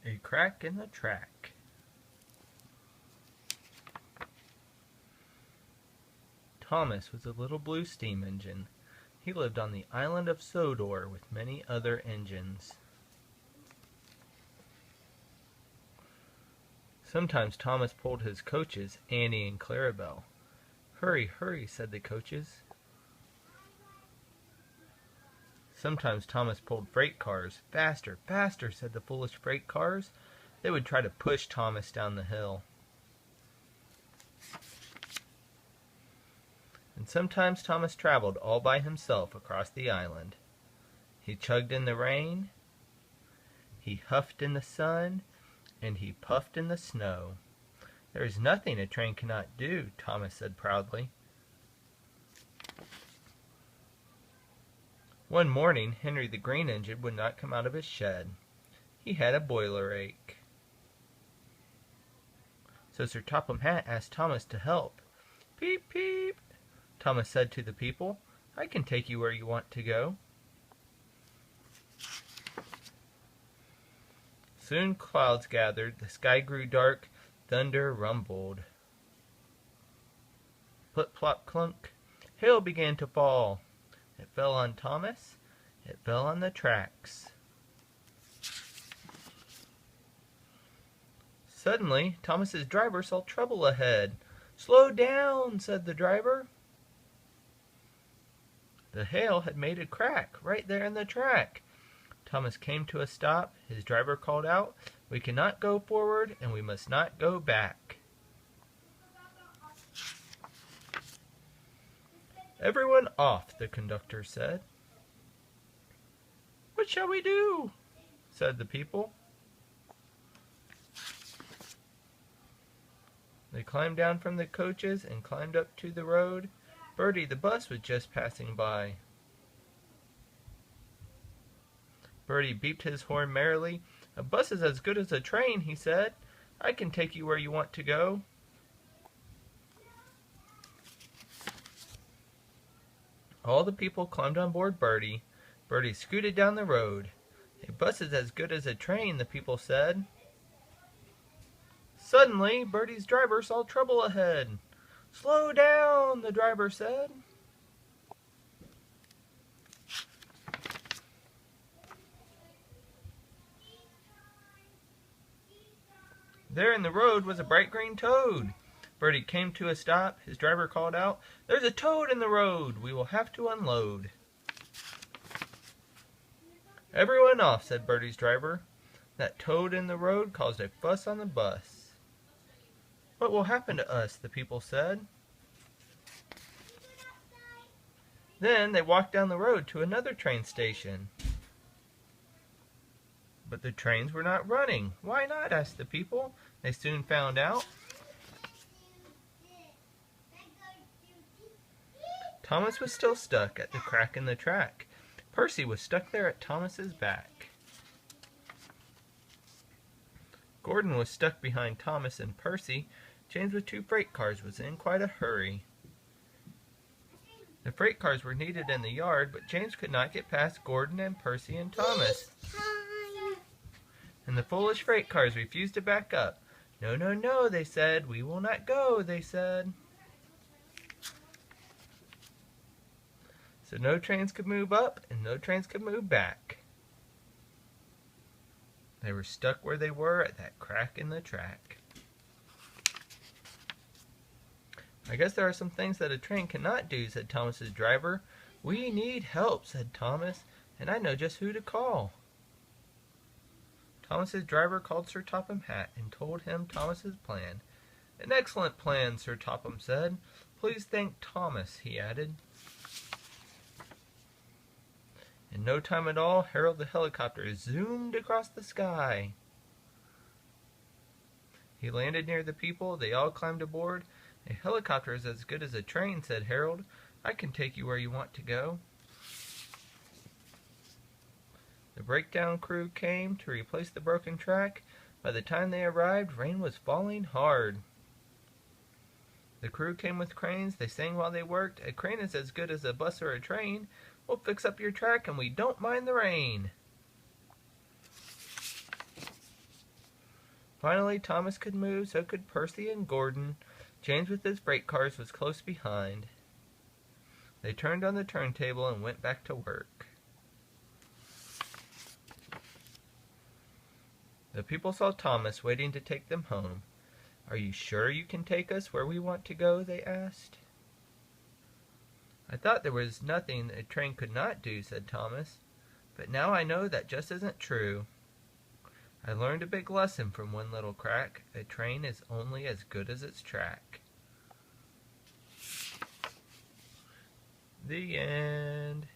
A crack in the track. Thomas was a little blue steam engine. He lived on the island of Sodor with many other engines. Sometimes Thomas pulled his coaches, Annie and Clarabelle. "Hurry, hurry," said the coaches. Sometimes Thomas pulled freight cars. "Faster, faster," said the foolish freight cars. They would try to push Thomas down the hill. And sometimes Thomas traveled all by himself across the island. He chugged in the rain, he huffed in the sun, and he puffed in the snow. "There is nothing a train cannot do," Thomas said proudly. One morning, Henry the Green Engine would not come out of his shed. He had a boiler ache. So Sir Topham Hatt asked Thomas to help. "Peep, peep," Thomas said to the people. "I can take you where you want to go." Soon clouds gathered, the sky grew dark, thunder rumbled. Plip, plop, clunk, hail began to fall. It fell on Thomas, it fell on the tracks. Suddenly, Thomas's driver saw trouble ahead. "Slow down," said the driver. The hail had made a crack right there in the track. Thomas came to a stop. His driver called out, "We cannot go forward and we must not go back." "Everyone off," the conductor said. "What shall we do?" said the people. They climbed down from the coaches and climbed up to the road. Bertie the bus was just passing by. Bertie beeped his horn merrily. "A bus is as good as a train," he said. "I can take you where you want to go." All the people climbed on board Bertie. Bertie scooted down the road. "A bus is as good as a train," the people said. Suddenly, Bertie's driver saw trouble ahead. "Slow down," the driver said. There in the road was a bright green toad. Bertie came to a stop. His driver called out, "There's a toad in the road. We will have to unload." "Everyone off," said Bertie's driver. "That toad in the road caused a fuss on the bus." "What will happen to us?" the people said. Then they walked down the road to another train station. But the trains were not running. "Why not?" asked the people. They soon found out. Thomas was still stuck at the crack in the track. Percy was stuck there at Thomas's back. Gordon was stuck behind Thomas and Percy. James with 2 freight cars was in quite a hurry. The freight cars were needed in the yard, but James could not get past Gordon and Percy and Thomas. And the foolish freight cars refused to back up. "No, no, no," they said. "We will not go," they said. So no trains could move up and no trains could move back. They were stuck where they were at that crack in the track. "I guess there are some things that a train cannot do," said Thomas's driver. "We need help," said Thomas, "and I know just who to call." Thomas's driver called Sir Topham Hatt and told him Thomas's plan. "An excellent plan," Sir Topham said. "Please thank Thomas," he added. In no time at all, Harold the helicopter zoomed across the sky. He landed near the people. They all climbed aboard. "A helicopter is as good as a train," said Harold. "I can take you where you want to go." The breakdown crew came to replace the broken track. By the time they arrived, rain was falling hard. The crew came with cranes. They sang while they worked. "A crane is as good as a bus or a train. We'll fix up your track and we don't mind the rain." Finally, Thomas could move, so could Percy and Gordon. James with his freight cars was close behind. They turned on the turntable and went back to work. The people saw Thomas waiting to take them home. "Are you sure you can take us where we want to go?" they asked. "I thought there was nothing a train could not do," said Thomas. "But now I know that just isn't true. I learned a big lesson from one little crack. A train is only as good as its track." The end.